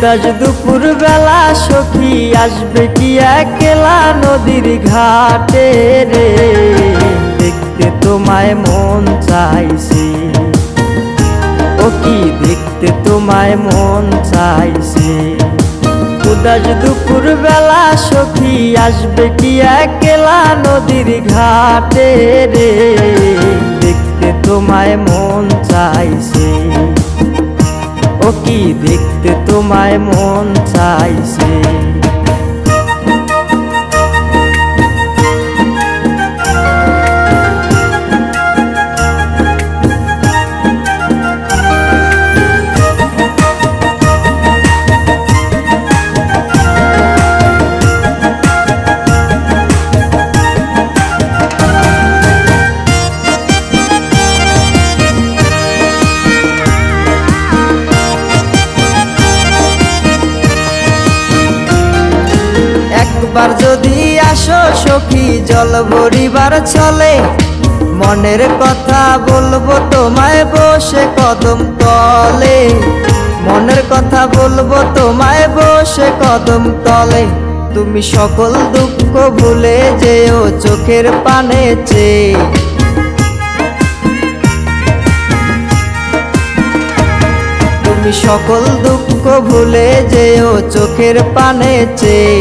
উদাস দুপুর বেলা সখী আসবে কি একলা নদীর ঘাটে রে, দেখতে তোমায় মন চাইছে। ও কি দেখতে তোমায় মন চাইছে। উদাস দুপুর বেলা সখী আসবে কি একলা নদীর ঘাটে রে, দেখতে তোমায় মন চাইছে। ও কি দেখতে তোমায় মন চাইছে। একবার যদি আসো সখী জল ভরিবার চলে, মনের কথা বলবো তোমায় বসে কদম তলে। মনের কথা বলবো তোমায় বসে কদম তলে। তুমি সকল দুঃখ ভুলে যেও চোখের পানে চেয়ে। তুমি সকল দুঃখ ভুলে যেও চোখের পানে চেয়ে।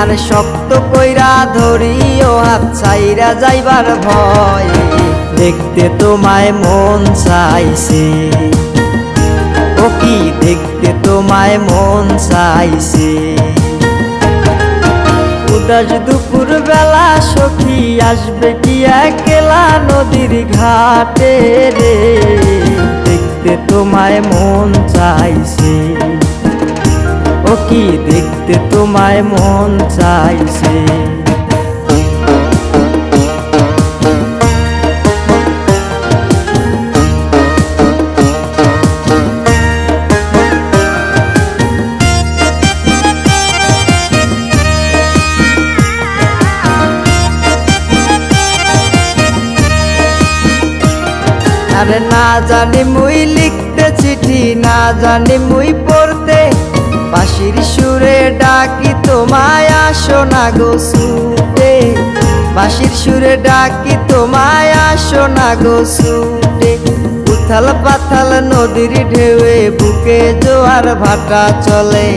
আর শক্ত কইরা ধরিও হাত ছাইরা যাইবার ভয়, দেখতে তোমায় মন চাইছে। ও কি দেখতে তোমায় মন চাইছে। উদাস দুপুর বেলা সখী আসবে কি একলা নদীর ঘাটে রে, দেখতে তোমায় মন চাইছে। ও কি দেখতে তোমায় মন চাইছে। আরে না জানি মুই লিখতে চিঠি, না জানি মুই পড়তে, বাঁশির সুরে ডাকি তোমায় আসো না গো ছুটে। বাঁশির সুরে ডাকি তোমায় আসো না গো ছুটে। উথাল পাথাল নদীর ঢেউয়ে বুকে জোয়ার ভাটা চলে।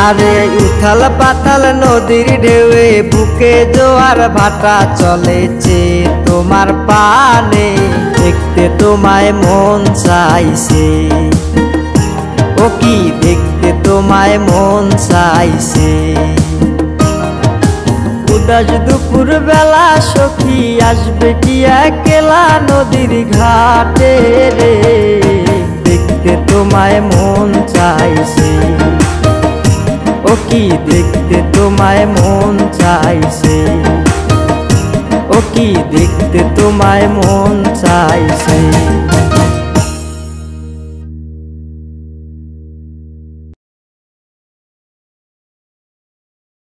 আরে উথাল পাতাল নদীর ঢেউয়ে বুকে জোয়ার ভাটা চলেছে তোমার পানে, দেখতে তোমায় মন চাইছে। ও কি দেখতে তোমায় মন চাইছে। উদাস দুপুর বেলা সখী আসবে কি একলা নদীর ঘাটে রে, দেখতে তোমায় মন চাইছে। ও কি দেখতে তোমায় মন চাইছে। ও কি দেখতে তোমায় মন চাইছে।